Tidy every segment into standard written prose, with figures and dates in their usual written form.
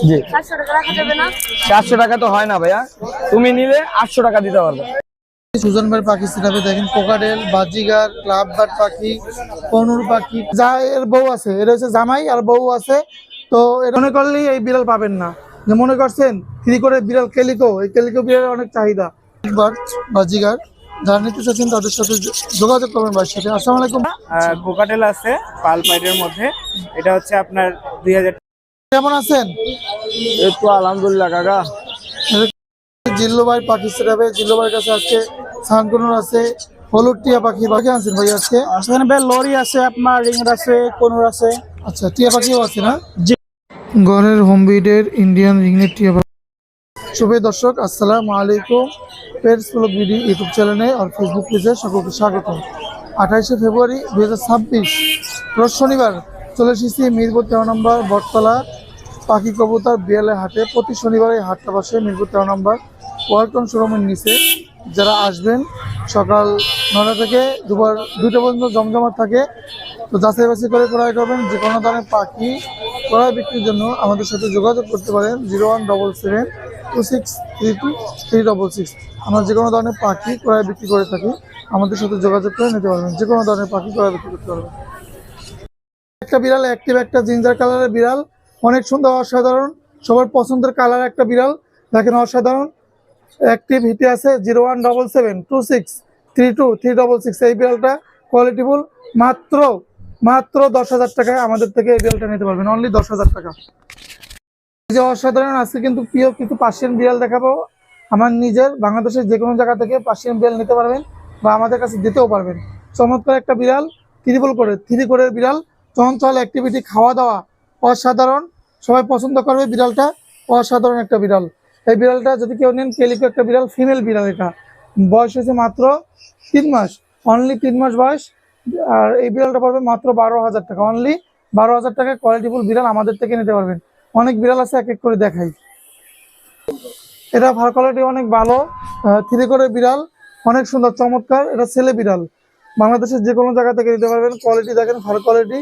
জি 700 টাকা রাখা যাবে না? 700 টাকা তো হয় না ভাইয়া, তুমি নিলে 800 টাকা দিতে পারবো। সুজন ভাই পাখি সেটাপে দেখেন কোকাডেল, বাজিগার, ক্লাব বার্ড পাখি, কনুর পাখি, যা এর বউ আছে, এর হচ্ছে জামাই আর বউ আছে। তো এটা মনে করলেই এই বিড়াল পাবেন না, যে মনে করছেন ফ্রি করে বিড়াল কেলিকো, এই কেলিকো বিড়ালের অনেক চাহিদা। বার্ড, বাজিগার যারা নিতে চাচ্ছেন তাদের সাথে যোগাযোগ করবেন ভাইয়ের সাথে। আসসালামু আলাইকুম। কোকাটেল আছে পাল পাইডের মধ্যে, এটা হচ্ছে আপনার 2000। কেমন আছেন? এই তো আলহামদুলিল্লাহ কাকা। জিল্লু ভাই পাখি সেটাপে, জিল্লু ভাইয়ের কাছে আজকে সানকুনুর আছে, হলুদ টিয়া পাখি পাখি আছেন ভাই আজকে? সেখানে ভাই লরি আছে, আপনার রিংড আছে, কোনুর আছে। আচ্ছা, টিয়া পাখিও আছে না? জি। গড়ের হোম ব্রিডের ইন্ডিয়ান রিংনেট টিয়া পাখি। শুভ দর্শক, আসসালামু আলাইকুম। পেটস ব্লগ বিডি ইউটিউব চ্যানেলে আর ফেসবুক পেজে সকলকে স্বাগতম। 28শে ফেব্রুয়ারি 2026 রোজ শনিবার চলে এসেছি মিরপুর 13 নম্বর বটতলা পাখি কবুতর বিয়ালে হাটে। প্রতি শনিবার এই হাটটা বসে মিরপুর 13 নম্বর ওয়ালটন শোরুমের নিচে। যারা আসবেন সকাল 9টা থেকে দুপুর 2টা পর্যন্ত জমজমাট থাকে। তো যাচাই বাছাই করে ক্রয় করবেন। যে কোনো ধরনের পাখি ক্রয় বিক্রির জন্য আমাদের সাথে যোগাযোগ করতে পারেন 0177263236। আমরা যে কোনো ধরনের পাখি ক্রয় বিক্রি করে থাকি, আমাদের সাথে যোগাযোগ করে নিতে পারবেন। যে কোনো ধরনের পাখি ক্রয় বিক্রি করতে পারবেন। একটা বিড়াল অ্যাক্টিভ, একটা জিঞ্জার কালারের বিড়াল, অনেক সুন্দর, অসাধারণ, সবার পছন্দের কালার একটা বিড়াল। দেখেন অসাধারণ অ্যাক্টিভ হিটে আছে 0177263236। এই বিড়ালটা কোয়ালিটিফুল। মাত্র মাত্র 10,000 টাকায় আমাদের থেকে এই বিড়ালটা নিতে পারবেন, অনলি 10,000 টাকা। এই যে অসাধারণ, আজকে কিন্তু প্রিয় কিছু পার্সিয়ান বিড়াল দেখাবো। আমার নিজের বাংলাদেশের যে কোনো জায়গা থেকে পার্সিয়ান বিড়াল নিতে পারবেন বা আমাদের কাছে দিতেও পারবেন। চমৎকার একটা বিড়াল, থ্রি কোরের বিড়াল, চঞ্চল, অ্যাক্টিভিটি, খাওয়া দাওয়া অসাধারণ, সবাই পছন্দ করবে বিড়ালটা। অসাধারণ একটা বিড়াল। এই বিড়ালটা যদি কেউ নেন, কেলিকো একটা বিড়াল, ফিমেল বিড়াল। এটা বয়স হয়েছে মাত্র 3 মাস, অনলি 3 মাস বয়স। আর এই বিড়ালটা পড়বে মাত্র 12,000 টাকা, অনলি 12,000 টাকায় কোয়ালিটিফুল বিড়াল আমাদের থেকে নিতে পারবেন। অনেক বিড়াল আছে, এক এক করে দেখাই। এটা ফার কোয়ালিটি অনেক ভালো, থ্রি কোরের বিড়াল, অনেক সুন্দর, চমৎকার। এটা ছেলে বিড়াল, বাংলাদেশের যে কোনো জায়গা থেকে নিতে পারবেন। কোয়ালিটি দেখেন, ফার কোয়ালিটি।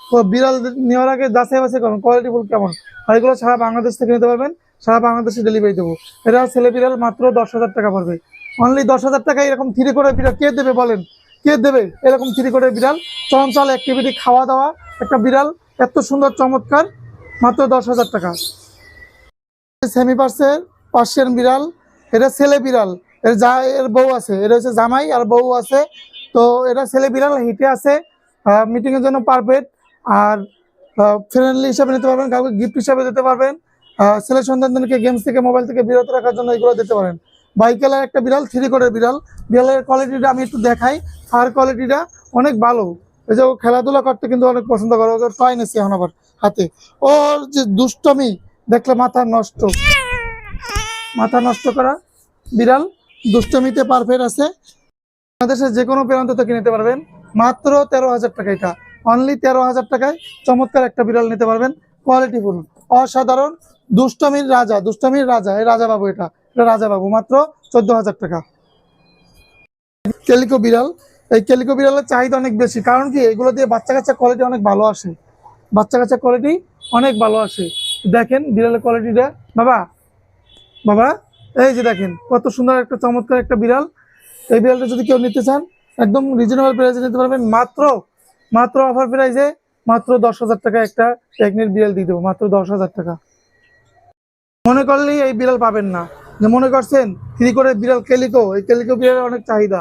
তো বিড়াল নেওয়ার আগে যাচাই বাছাই করুন কোয়ালিটিফুল কেমন। আর এগুলো সারা বাংলাদেশ থেকে নিতে পারবেন, সারা বাংলাদেশে ডেলিভারি দেবো। এটা ছেলে বিড়াল, মাত্র 10,000 টাকা পড়বে, অনলি 10,000 টাকায়। এরকম থ্রি কোরের বিড়াল কে দেবে বলেন? কে দেবে এরকম থ্রি কোরের বিড়াল? চঞ্চল, অ্যাক্টিভিটি, খাওয়া দাওয়া একটা বিড়াল, এত সুন্দর, চমৎকার, মাত্র 10,000 টাকা। সেমি পার্সিয়ান বিড়াল, এটা ছেলে বিড়াল, এর বউ আছে, এটা হচ্ছে জামাই আর বউ আছে। তো এটা ছেলে বিড়াল, হিটে আছে, মিটিংয়ের জন্য পারফেক্ট। আর ফ্রেন্ডলি হিসাবে নিতে পারবেন, কাউকে গিফট হিসাবে দিতে পারবেন। ছেলে সন্তানদেরকে গেমস থেকে, মোবাইল থেকে বিরত রাখার জন্য এগুলো দিতে পারেন। বাইকেলার একটা বিড়াল, থ্রি কোরের বিড়াল। বিড়ালের কোয়ালিটিটা আমি একটু দেখাই, ফার কোয়ালিটিটা অনেক ভালো। এই যে ও খেলাধুলা করতে কিন্তু অনেক পছন্দ করে। ওকে টয় নিচ্ছে এখন আবার হাতে। ওর যে দুষ্টমি দেখলে মাথা নষ্ট করা বিড়াল, দুষ্টমিতে পারফেক্ট আছে। বাংলাদেশের যে কোনো প্রান্ত থেকে নিতে পারবেন, মাত্র 13,000 টাকা। এটা অনলি 13,000 টাকায় চমৎকার একটা বিড়াল নিতে পারবেন, কোয়ালিটিফুল, অসাধারণ, দুষ্টমির রাজা, এই রাজা বাবু। এটা রাজা বাবু, মাত্র 14,000 টাকা। কেলিকো বিড়াল, এই কেলিকো বিড়ালের চাহিদা অনেক বেশি, কারণ কি এগুলো দিয়ে বাচ্চা কাচ্চা কোয়ালিটি অনেক ভালো আসে, বাচ্চা কাচ্চা কোয়ালিটি অনেক ভালো আসে। দেখেন বিড়ালের কোয়ালিটিটা, বাবা এই যে দেখেন কত সুন্দর একটা চমৎকার একটা বিড়াল। এই বিড়ালটা যদি কেউ নিতে চান, একদম রিজনেবল প্রাইসে নিতে পারবেন। মাত্র অফার প্রাইসে মাত্র 10,000 টাকা একটা প্রেগনেন্ট বিড়াল দিয়ে দেবো, মাত্র 10,000 টাকা। মনে করলেই এই বিড়াল পাবেন না, যে মনে করছেন থ্রি করে বিড়াল কেলিকো, এই কেলিকো বিড়ালের অনেক চাহিদা।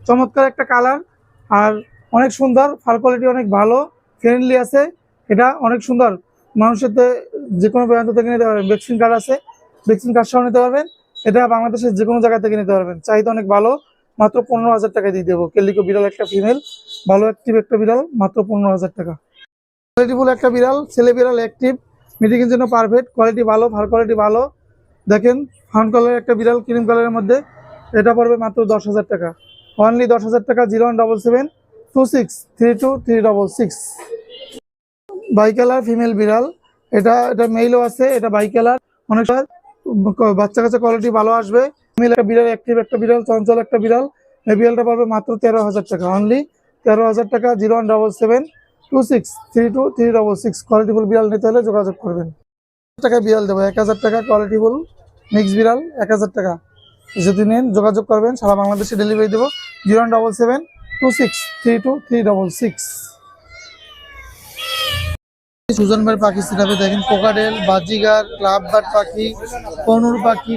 চমৎকার একটা কালার আর অনেক সুন্দর, ফার কোয়ালিটি অনেক ভালো, ফ্রেন্ডলি আছে। এটা অনেক সুন্দর, মানুষের যে কোনো প্রান্ত থেকে নিতে পারবেন। ভ্যাকসিন কার্ড আছে, ভ্যাকসিন কার্ড সহ নিতে পারবেন। এটা বাংলাদেশের যে কোনো জায়গা থেকে নিতে পারবেন, চাহিদা অনেক ভালো। মাত্র 15,000 টাকা দিয়ে দেবো। কেলিকো বিড়াল একটা ফিমেল, ভালো অ্যাক্টিভ একটা বিড়াল, মাত্র 15,000 টাকা। কোয়ালিটিফুল একটা বিড়াল, ছেলে বিড়াল, অ্যাক্টিভ, মিটিংয়ের জন্য পারফেক্ট, কোয়ালিটি ভালো, ফার কোয়ালিটি ভালো। দেখেন ফাউন্ড কালারের একটা বিড়াল, ক্রিম কালারের মধ্যে। এটা পড়বে মাত্র 10,000 টাকা, অনলি 10,000 টাকা। 0177263236। বাই কালার ফিমেল বিড়াল, এটা মেইলও আছে, এটা বাই কালার, অনেক বাচ্চা কাচ্চা কোয়ালিটি ভালো আসবে। ফিমেল একটা বিড়াল, অ্যাক্টিভ একটা বিড়াল, চঞ্চল একটা বিড়াল। এই বিড়ালটা পাবে মাত্র 13,000 টাকা, অনলি 13,000 টাকা। 0177263236। কোয়ালিটিফুল বিড়াল নিতে হলে যোগাযোগ করবেন। টাকা বিড়াল দেবো, 1000 টাকা কোয়ালিটিফুল মিক্স বিড়াল, 1000 টাকা। যদি নেন যোগাযোগ করবেন, সারা বাংলাদেশে ডেলিভারি দেবো। 07726323666। সুজন ভাই পাখি সেটাপে দেখেন কোকাডেল, বাজিগার, লাভবার্ড পাখি, কনুর পাখি,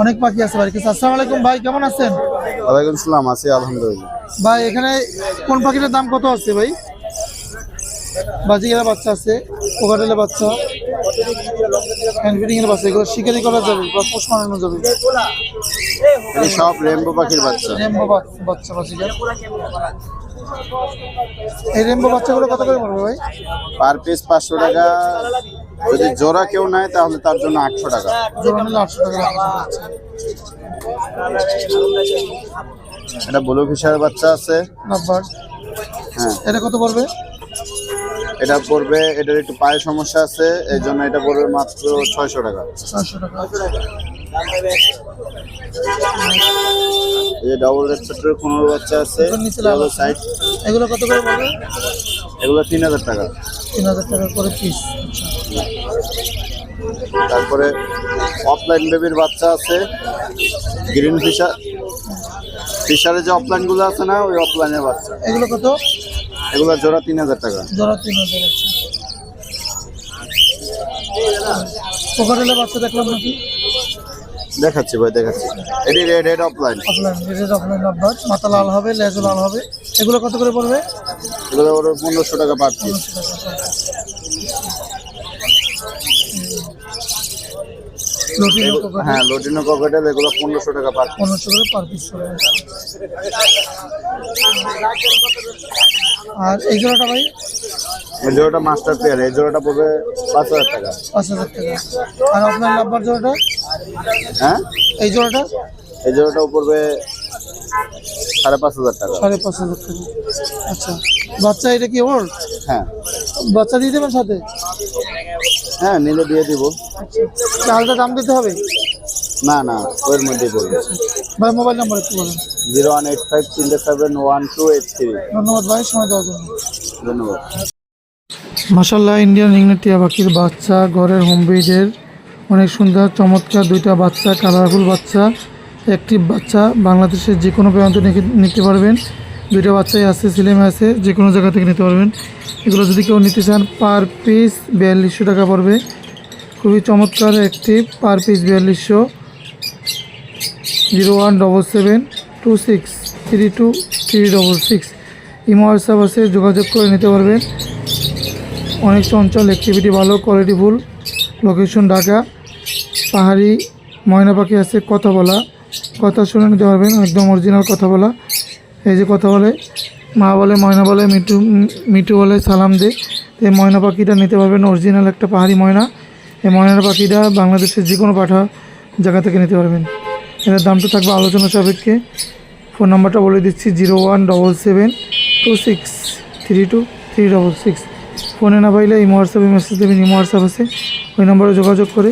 অনেক পাখি আছে ভাই। আসসালামু আলাইকুম ভাই, কেমন আছেন? ওয়ালাইকুম সালাম, আছি আলহামদুলিল্লাহ। ভাই এখানে কোন পাখিটার দাম কত আছে ভাই? বাজিগারের বাচ্চা আছে, কোকাডেলের বাচ্চা, হ্যান্ডফিডিং এর বাচ্চা, এগুলো শিকারি করা যাবে বা পোষ মানানো যাবে। এই সব রেনবো পাখির বাচ্চা। রেমবো বাচ্চা বাজিগার। এই রেমবো বাচ্চাগুলো কত করে পড়বে ভাই? পার পিস 500 টাকা। যদি জোড়া কেউ নেয় তাহলে তার জন্য 800 টাকা। জোড়া নিলে 800 টাকা বাচ্চা। এটা ব্লু ফিশারের বাচ্চা আছে। লাভবার্ড, হ্যাঁ, এটা কত পড়বে? এটা পড়বে, এটার একটু পায়ের সমস্যা আছে, এই জন্য এটা পড়বে মাত্র 600 টাকা। 600 টাকা। এই ডাবল রেড ফেটারের 15 বাচ্চা আছে, এগুলোর নিচে লাল আছে। সাইড। এগুলো কত করে পড়বে? এগুলো 3000 টাকা। 3000 টাকা করে পিস। তারপরে অফলাইন বেবির বাচ্চা আছে, গ্রিন ফিশার। ফিশারে যে অফলাইন গুলো আছে না, ওই অফলাইনের বাচ্চা। এগুলো কত? এগুলো জোড়া 3000 টাকা। জোড়া 3000 আছে। কোকাডেলের বাচ্চা দেখলাম নাকি? দেখাচ্ছি ভাই, দেখাচ্ছি। এটি red offline. Offline, red offline lovebird, মাথা লাল হবে, লেজও লাল হবে। এগুলো কত করে পড়বে? এগুলো ওর 1500 টাকা পার পিস। লটিনো কোকাডেল হ্যাঁ, লোটিনো ককেটেল, এগুলো 1500 টাকা পার পিস। 1500 করে পার পিস পড়বে। আর এই জোড়াটা ভাই? এই জোড়াটা মাস্টার পেয়ার, এই জোড়াটা পড়বে 5000 টাকা। 5000 টাকা। আর অফলাইন লাভবার্ড জোড়াটা? হ্যাঁ, এই জোড়াটা? এই জোড়াটাও পড়বে 5500 টাকা। 5500 টাকা। আচ্ছা, বাচ্চা এটা কি ওর? হ্যাঁ বাচ্চা দিয়ে দেবেন সাথে? হ্যাঁ, নিলে দিয়ে দিব। আচ্ছা, আলাদা দাম দিতে হবে? না না, ওর মধ্যেই পড়বে। ভাই মোবাইল নাম্বার একটু বলেন। 01853371283। ধন্যবাদ ভাই সময় দেওয়ার জন্য। ধন্যবাদ। মাশাআল্লাহ, ইন্ডিয়ান রিংনেট টিয়া পাখির বাচ্চা, ঘরের হোম ব্রিডের, অনেক সুন্দর চমৎকার দুইটা বাচ্চা, কালারফুল বাচ্চা, অ্যাক্টিভ বাচ্চা। বাংলাদেশের যে কোনো প্রান্তে নিতে পারবেন। দুইটা বাচ্চাই আছে, সিলেমে আছে, যে কোনো জায়গা থেকে নিতে পারবেন। এগুলো যদি কেউ নিতে চান পার পিস 4200 টাকা পড়বে। খুবই চমৎকার active, per piece 4200। 01772632366। Imo WhatsApp আছে, যোগাযোগ করে নিতে পারবেন। অনেক চঞ্চল, অ্যাক্টিভিটি ভালো, কোয়ালিটি ফুল। লোকেশন ঢাকা। পাহাড়ি ময়না পাখি আছে, কথা বলা, কথা শুনে নিতে পারবেন, একদম অরিজিনাল কথা বলা। এই যে কথা বলে, মা বলে, ময়না বলে, মিঠু মিঠু বলে, সালাম দে। এই ময়না পাখিটা নিতে পারবেন, অরিজিনাল একটা পাহাড়ি ময়না। এই ময়নার পাখিটা বাংলাদেশের যে কোনো পাঠা জায়গা থেকে নিতে পারবেন। এটার দামটা থাকবে আলোচনা সাপেক্ষে। ফোন নাম্বারটা বলে দিচ্ছি, 01772632366। ফোনে না পাইলে ইমো হোয়াটসঅ্যাপে মেসেজ দেবেন, ইমো হোয়াটসঅ্যাপ আছে, ওই নাম্বারে যোগাযোগ করে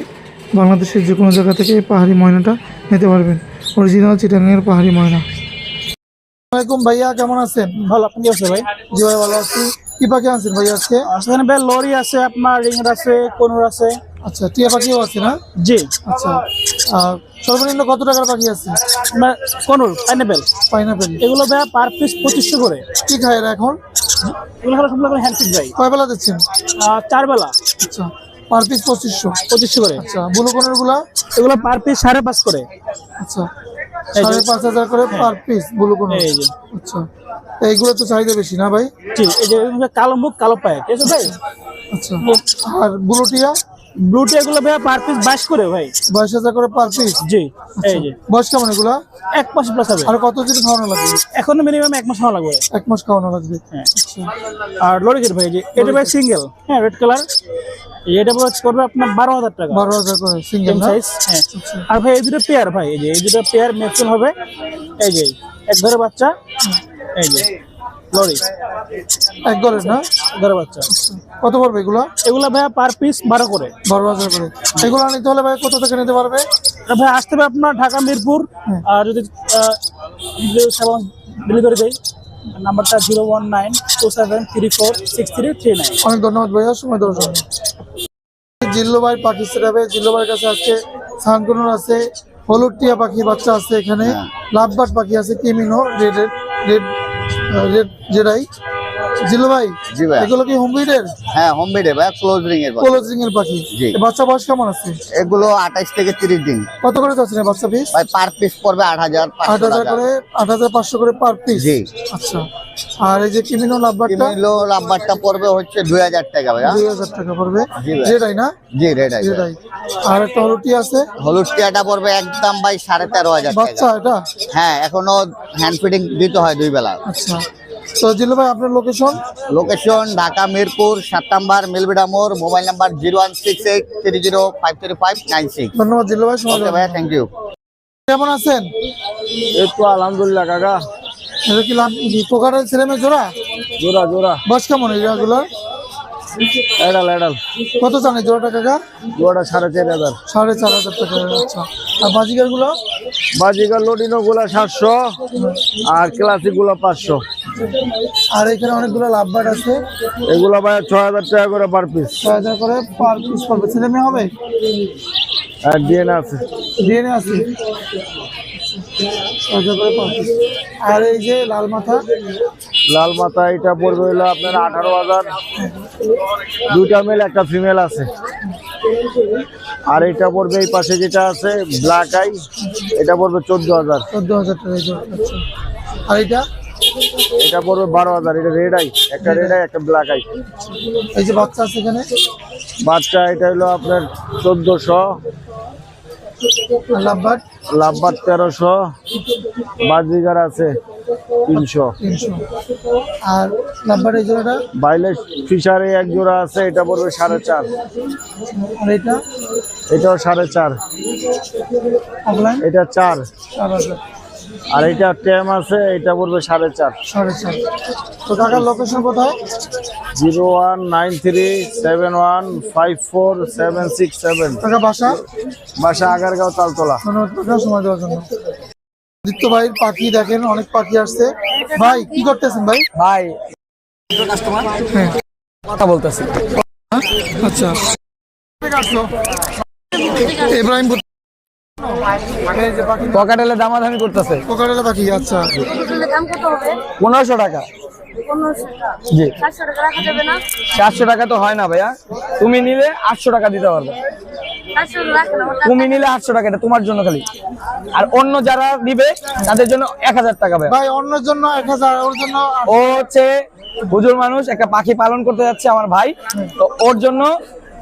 বাংলাদেশের যে কোনো জায়গা থেকে এই পাহাড়ি ময়নাটা নিতে পারবেন। অরিজিনাল চিটাগাংয়ের পাহাড়ি ময়না। আসসালামাইকুম ভাইয়া, কেমন আছেন? ভালো, আপনি আছে ভাই? জি ভাই ভালো আছি। কি পাখি আনছেন ভাই আজকে? সেখানে ভাই লরি আছে, আপনার রিংয়ের আছে, কোনুর আছে। আচ্ছা, টিয়া পাখিও আছে না? জি, আচ্ছা, সর্বনিম্ন কত টাকার পাখি আছে? আপনার কোনুর, পাইনাপেল, পাইনাপেল। এগুলো ভাই পার পিস 2500 করে। কি খায় এরা এখন? এগুলো হলো সম্পূর্ণ হ্যান্ডফিড ভাই। কয় বেলা দিচ্ছেন? 4 বেলা, আচ্ছা, পার পিস 2500। 2500 করে। আচ্ছা, ব্লু কোনের গুলা? এগুলো পার পিস 5.5 করে। আচ্ছা, 5500 করে পার পিস ব্লু কোনের। এই যে, আচ্ছা, এইগুলো তো চাহিদা বেশি না ভাই? জি, এই যে কালো মুখ কালো পায়ে, ঠিক আছে ভাই? আচ্ছা, আর ব্লুটিয়া? ব্লুটি এগুলো ভাই পার পিস 22 করে ভাই। 22000 করে পার পিস। জি, এই যে বয়স কেমন এগুলা? 1 মাস প্লাস হবে। আর কত দিন খাওয়ানো লাগবে? এখন মিনিমাম 1 মাস হওয়া লাগবে। 1 মাস খাওয়ানো লাগবে। হ্যাঁ। আচ্ছা, আর লরিকের ভাই, যে এটা ভাই সিঙ্গেল, হ্যাঁ, রেড কালার। এটা পড়বে আপনার 12000 টাকা। 12000 করে সিঙ্গেল না? সাইজ, হ্যাঁ। আর ভাই এই দুটো পেয়ার ভাই, এই যে এই দুটো পেয়ার ম্যাচিং হবে। এই যে এক ঘরে বাচ্চা, এই যে লরি এক গলের না? ঘরে বাচ্চা। কত পড়বে এগুলা? এগুলো ভাই পার পিস 12 করে। 12000 করে। এগুলো নিতে হলে ভাই কত থেকে নিতে পারবে? ভাই আসতে হবে আপনার ঢাকা মিরপুর। আর যদি ডেলিভারি দেয়, নাম্বারটা 01927346339। অনেক ধন্যবাদ ভাইয়া সময় দেওয়ার জন্য। জিল্লু ভাই পাখি সেটাবে। জিল্লু ভাইয়ের কাছে আজকে সানকুনুর আছে, হলুদ টিয়া পাখি বাচ্চা আছে এখানে, লাভবার্ড পাখি আছে, কিমিনো রেড জেডাই। জিল্লু ভাই, জি ভাই। এগুলো কি হোম ব্রিডের? হ্যাঁ, হোম মেড ভাই, ক্লোজ রিং এর ক্লোজ রিং এর পাখি। জি। এ বাচ্চা বয়স কেমন আছে? এগুলো 28 থেকে 30 দিন কত করে যাচ্ছে বাচ্চা পিস? ভাই। পার পিস পড়বে 8,500 8,000 করে, 8,500 করে পার পিস। জি। আচ্ছা, আর এই যে কিমিনো লাভবার্ডটা কিলো রাব্বারটা পড়বে হচ্ছে 2000 টাকা ভাই। 2000 টাকা পড়বে। জি ভাই। যেটাই না? জি, রেড আই। যেটাই। আর একটা হলুটি আছে হলুদ টিয়াটা পড়বে একদম ভাই 13,500 বাচ্চা টাকা। এটা। হ্যাঁ, এখনো হ্যান্ড ফিডিং দিতে হয় 2 বেলা। আচ্ছা, তো জিল্লু ভাই আপনার লোকেশন? লোকেশন ঢাকা মিরপুর 7 নম্বর মিলবিডা মোড়, মোবাইল নাম্বার 01683053596। ধন্যবাদ জিল্লু ভাই, সময় ওকে দেওয়ার ভাই, জন্য। Thank you. কেমন আছেন? এই তো আলহামদুলিল্লাহ কাকা। এটা কি পোকাটার ছেলে মেয়ে জোড়া? জোড়া জোড়া বয়স কেমন এই জোড়াগুলোর? এডাল এডাল। কত চান এই জোড়াটা কাকা? জোড়াটা 4,500। 4,500 টাকা। আচ্ছা, আর বাজিগার গুলো? বাজিকার লোডিনো গুলা 700 আর ক্লাসিক গুলা 500। আর এখানে অনেকগুলো লাভবার্ড আছে, এগুলা ভাই 6,000 টাকা করে পার পিস। 6,000 করে পার পিস পড়বে। ছেলে মেয়ে হবে? আর ডিএনএ আছে। ডিএনএ আছে। 6,000 করে পার পিস। আর এই যে লাল মাথা? লাল মাথা এটা পড়বে হলো আপনার 18,000। দুইটা মেল একটা ফিমেল আছে। আর এটা পড়বে এই পাশে যেটা আছে ব্ল্যাক আই, এটা পড়বে 14,000। 14,000 টাকা এই জোড়া। আচ্ছা, আর এটা? এটা পড়বে 12,000। এটা রেড আই, একটা রেড আই একটা ব্ল্যাক আই। এই যে বাচ্চা আছে এখানে? বাচ্চা এটা হলো আপনার 1400। আর লাভবার্ড? লাভবার 1300। বাজিগার আছে 300। 300। আর লাভবার্ড এই জোড়াটা? বাইলের ফিশারে এক জোড়া আছে, এটা পড়বে 4,500। আর এটা? এটাও 4,500। অফলাইন? এটা 4। 4,000। আর এটা ট্যাম আছে, এটা পড়বে 4,500। 4,500। তো কাকার লোকেশন কোথায়? 01937154767। কাকা বাসা? বাসা আগারগাঁও তালতলা। ধন্যবাদ কাকা সময় দেওয়ার জন্য। আদিত্য ভাইয়ের পাখি দেখেন, অনেক পাখি আসছে। ভাই কি করতেছেন ভাই? ভাই কথা বলতেছি। আচ্ছা, ইব্রাহিম পকেটেলে দামাদামি করতেছে। কোকারেলা পাখি। আচ্ছা, দাম কত হবে? 1500 টাকা। 1500 টাকা। জি। 700 টাকা রাখা যাবে না? 400 টাকা তো হয় না ভাইয়া। তুমি নিলে 800 টাকা দিতে পারবে। 700 রাখা না। তুমি নিলে 800 টাকা, এটা তোমার জন্য খালি। আর অন্য যারা নিবে তাদের জন্য 1,000 টাকা ভাইয়া। ভাই অন্যের জন্য 1,000, ওর জন্য ও হচ্ছে হুজুর মানুষ, একটা পাখি পালন করতে যাচ্ছে আমার ভাই, তো ওর জন্য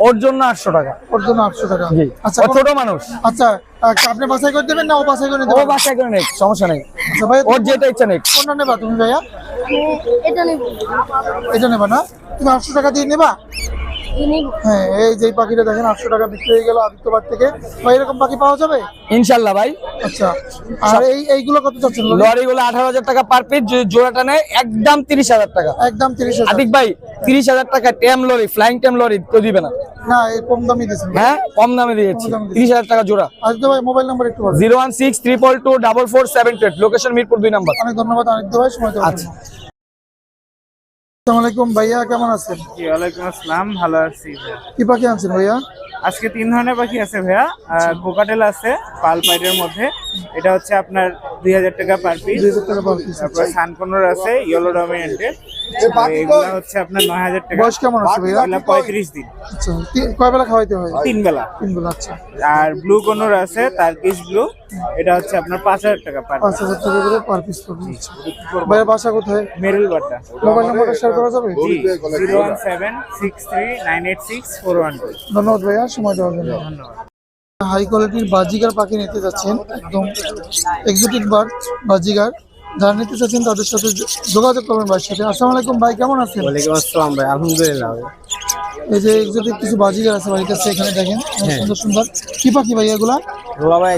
800 টাকা। ওর জন্য 800 টাকা। জি। আচ্ছা, ও ছোট মানুষ। আচ্ছা, আপনি বাছাই করে দেবেন না ও বাছাই করে নিতে ও পারবে? বাসায় করে নেই, সমস্যা নেই। আচ্ছা ভাই, ওর যেটা ইচ্ছা নেই। কোনটা নেবা তুমি ভাইয়া? এটা নিব। এটা নেবা না? তুমি 800 টাকা দিয়ে নেবা? নিব। হ্যাঁ, এই যে পাখিটা দেখেন 800 টাকা বিক্রি হয়ে গেল আদিত্যবাদ থেকে। ভাই এরকম পাখি পাওয়া যাবে? ইনশাল্লাহ ভাই। আচ্ছা, আর এইগুলো কত চাচ্ছেন? লরি গুলো 18,000 টাকা পার পিস, জোড়াটা নেয় একদম 30,000 টাকা। একদম 30,000। আতিক ভাই 30,000 টাকা টেম লরি, ফ্লাইং টেম লরি তো দিবে না। না, এই কম দামই দিয়েছেন। হ্যাঁ, কম দামে দিয়েছি। 30,000 টাকা জোড়া। আদিত্য ভাই মোবাইল নাম্বার একটু বলুন। 01622444728, লোকেশন মিরপুর 2 নম্বর। অনেক ধন্যবাদ আদিত্য ভাই, সময় দেওয়ার আচ্ছা। জন্য। আসসালামু আলাইকুম ভাইয়া, কেমন আছেন? জি, ওয়ালাইকুম আসসালাম, ভালো আছি ভাইয়া। কি পাখি আনছেন ভাইয়া? আজকে 3 ধরনের পাখি আছে ভাইয়া। কোকাটেল আছে পাল পাইডের মধ্যে, এটা হচ্ছে আপনার 2,000 টাকা পার পিস। 2,000 টাকা পার পিস। তারপর সানকোনর আছে ইয়েলো ডমিনেন্টেড, এগুলো হচ্ছে আপনার 9,000 টাকা। বয়স কেমন আছে ভাইয়া? এগুলো 35 দিন, আচ্ছা, কয় বেলা খাওয়াইতে হয়? 3 বেলা। 3 বেলা। আচ্ছা, আর ব্লু কোনর আছে টার্কিশ ব্লু, এটা হচ্ছে আপনার 5,000 টাকা পার পিস। 5,000 টাকা করে পার পিস পড়বে। আচ্ছা। ভাইয়া বাসা কোথায়? মেরুল বাটা। মোবাইল নাম্বারটা শেয়ার করা যাবে? জি, 01763986412। ধন্যবাদ ভাইয়া, সময় দেওয়ার জন্য। ধন্যবাদ। হাই কোয়ালিটির বাজিগার পাখি নিতে যাচ্ছেন, একদম এক্সোটিক বার্ড বাজিগার, যারা নিতে চাচ্ছেন তাদের সাথে যোগাযোগ করবেন ভাইয়ের সাথে। আসসালামু আলাইকুম ভাই, কেমন আছেন? ওয়ালাইকুম আসসালাম ভাই, আলহামদুলিল্লাহ। এই যে এক্সোটিক কিছু বাজিগার আছে বাড়ির কাছে, এখানে দেখেন অনেক সুন্দর সুন্দর। কি পাখি ভাই এগুলা? ওগুলা ভাই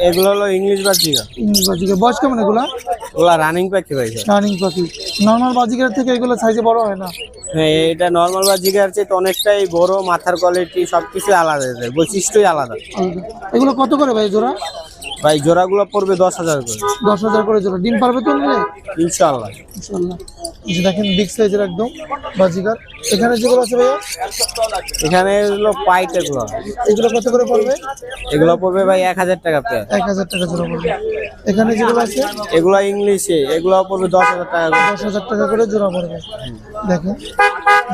এগুলো হলো ইংলিশ বাজিগা, ইংলিশ বাজিগার। বয়স কেমন এগুলা? ওগুলা রানিং পাখি ভাই। রানিং পাখি। নর্মাল বাজিগার থেকে এগুলো সাইজে বড় হয় না? হ্যাঁ, এটা নর্মাল বাজিগার চেয়ে অনেকটাই বড়, মাথার কোয়ালিটি সবকিছু আলাদা, এদের বৈশিষ্ট্যই আলাদা। এগুলো কত করে ভাই জোড়া? ভাই জোড়াগুলো পড়বে 10,000 করে। 10,000 করে জোড়া। ডিম পারবে তো নিলে? ইনশাআল্লাহ। ইনশাআল্লাহ। এই যে দেখেন বিগ সাইজের একদম বাজিগার। এখানে যেগুলো আছে ভাইয়া এখানে হলো পাইট এগুলো এগুলো কত করে পড়বে? এগুলো পড়বে ভাই 1000 টাকা পেয়ার। 1000 টাকা জোড়া পড়বে। এখানে যেগুলো আছে এগুলো ইংলিশে, এগুলো পড়বে 10,000 টাকা করে। 10,000 টাকা করে জোড়া পড়বে। দেখেন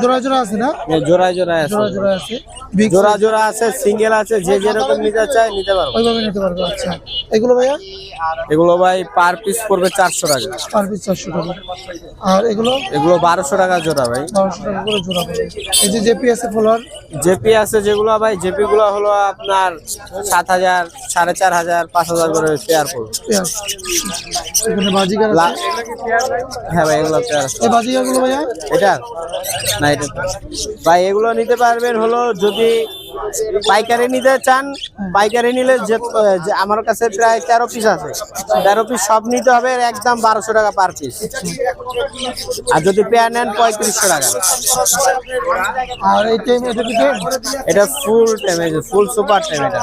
জোড়া জোড়া আছে না? জোড়ায় জোড়ায় আছে, জোড়া জোড়া আছে, বিগ জোড়া জোড়া আছে, সিঙ্গেল আছে, যে যেরকম নিতে চায় নিতে পারবে। ওইভাবে নিতে পারবে। আচ্ছা এগুলো ভাইয়া এগুলো ভাই পার পিস পড়বে 400 টাকা। পার পিস 400 টাকা। আর এগুলো এগুলো 1200 টাকা জোড়া ভাই। 1200 টাকা করে জোড়া পড়বে। এই যে জেপি আছে ফলোয়ার, জেপি আছে যেগুলো ভাই, জেপি গুলো হলো আপনার 7000, 4500, 5000 করে পেয়ার পড়বে। পেঁয়াজ। এখানে বাজিগার আছে। হ্যাঁ ভাই এগুলো পেয়ার আছে। এই বাজিগারগুলো ভাইয়া এটা না, এটা ভাই এগুলো নিতে পারবেন হলো যদি পাইকারি নিতে চান। পাইকারি নিলে যে আমার কাছে প্রায় 13 পিস আছে, 13 পিস সব নিতে হবে একদম 1200 টাকা পার পিস। আর যদি পেয়ার নেন 3500 টাকা। আর এই টাইম এটা কি টাইম? এটা full time, full super time. এটা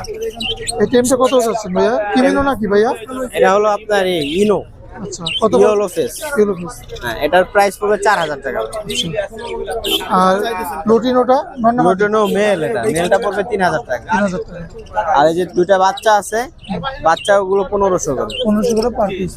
এই টাইমটা কত যাচ্ছে ভাইয়া? কিমিনো নাকি ভাইয়া? এটা হলো আপনার ইনো আচ্ছা কত ইয়েলো ফেস। Kilo piece? হ্যাঁ, এটার প্রাইস পড়বে 4000 টাকা। আর লুটিনোটা লুটিনো মেল, এটা মেলটা পড়বে 3000 টাকা। 3000 টাকা। আর এই যে দুইটা বাচ্চা আছে, বাচ্চাগুলো 1500 করে। 1500 করে পার পিস।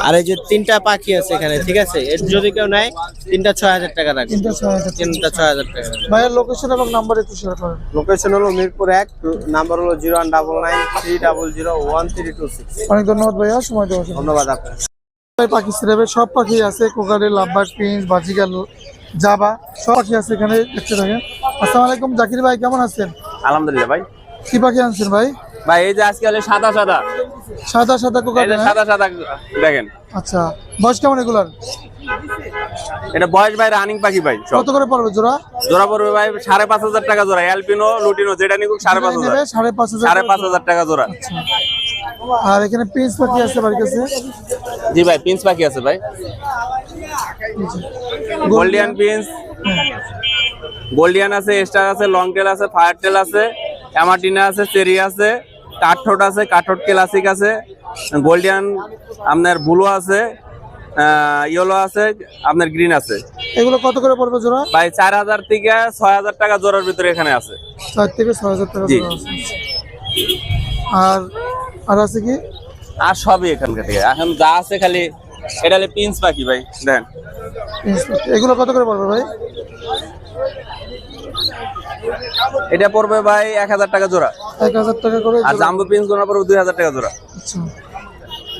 আর এই যে তিনটা পাখি আছে এখানে, ঠিক আছে, এর যদি কেউ নেয় তিনটা 6000 টাকা রাখবে। তিনটা 6000 তিনটা 6000 টাকা। ভাইয়ার লোকেশন এবং নাম্বার একটু শেয়ার করেন। লোকেশন হলো মিরপুর 1, নাম্বার হলো 01993001326। অনেক ধন্যবাদ ভাইয়া সময় দেওয়ার জন্য। ধন্যবাদ আপনার। পাখি সিরাপের সব পাখি আছে, কোকারেল, লাভবার্ড, প্রিন্স, বাজিগার, জাবা সব পাখি আছে এখানে দেখতে থাকেন। আসসালামু আলাইকুম জাকির ভাই, কেমন আছেন? আলহামদুলিল্লাহ ভাই। কি পাখি আনছেন ভাই? ভাই এই যে আজকে হলে সাদা সাদা, সাদা সাদা এই কোকারেল। যে সাদা সাদা দেখেন। আচ্ছা বয়স কেমন এগুলার? এটা বয়স ভাই রানিং পাখি ভাই। সব কত করে পড়বে জোড়া? জোড়া পড়বে ভাই 5500 টাকা জোড়া। অ্যালপিনো লুটিনো যেটা নিকুক 5500। 5500 5500 টাকা জোড়া। আর এখানে প্রিন্স পাখি আছে বাড়ির কাছে। জি ভাই পিন্স পাখি আছে ভাই। গোল্ডিয়ান পিন্স, গোল্ডিয়ান আছে, স্টার আছে, লং টেল আছে, ফায়ার টেল আছে, অ্যামাটিনা আছে, চেরি আছে, কাঠঠোট আছে, কাঠঠোট ক্লাসিক আছে, গোল্ডিয়ান আপনার ব্লু আছে, ইয়েলো আছে, আপনার গ্রিন আছে। এগুলো কত করে পড়বে জোড়া? ভাই 4000 থেকে 6000 টাকা জোড়ার ভিতরে এখানে আছে। 4 থেকে 6000 টাকা জি। জোড়া আছে। আর আর আছে কি? আর সবই এখানকার থেকে এখন যা আছে খালি এটা হলে পিন্স পাখি ভাই দেখেন। প্রিন্স পাখি। এগুলো কত করে পড়বে ভাই? এটা পড়বে ভাই 1000 টাকা জোড়া। 1000 টাকা করে আর জোড়া। জাম্বো পিন্স গোনা পড়বে 2000 টাকা জোড়া। আচ্ছা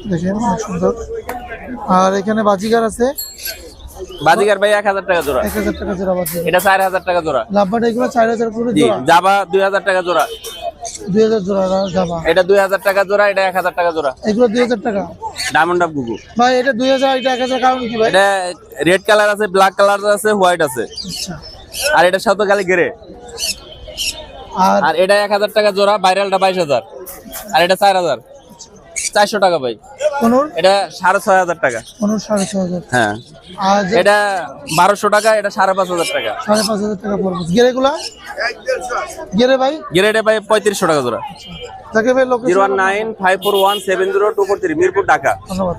দেখেন অনেক সুন্দর। আর এখানে বাজিগার আছে, বাজিগার ভাই 1000 টাকা জোড়া। 1000 টাকা জোড়া বাজিগার। এটা 4000 টাকা জোড়া। লাভবার্ড এগুলো 4000 করে জি জোড়া। জাবা 2000 টাকা জোড়া। 2000 জোড়া যাবা। এটা 2000 টাকা জোড়া, এটা 1000 টাকা জোড়া। এগুলো 2000 টাকা। ডায়মন্ড অফ গুগু। ভাই এটা 2000, এটা 1000 কারণ কি ভাই? এটা রেড কালার আছে, ব্ল্যাক কালার আছে, হোয়াইট আছে। আচ্ছা। আর এটার সাথে খালি গ্রে। আর আর এটা 1000 টাকা জোড়া, ভাইরালটা 22000। আর এটা 4000। 400 টাকা ভাই। কোনোর এটা 6500 টাকা। 6500। হ্যাঁ আর যে এটা 1200 টাকা, এটা 5500 টাকা। 5500 টাকা পড়বে। গেরেগুলা? গেরে ভাই? গ্রেডে ভাই 3500 টাকা জোড়া। জাকির ভাই লোকেশন? 01954170243 মিরপুর ঢাকা। ধন্যবাদ।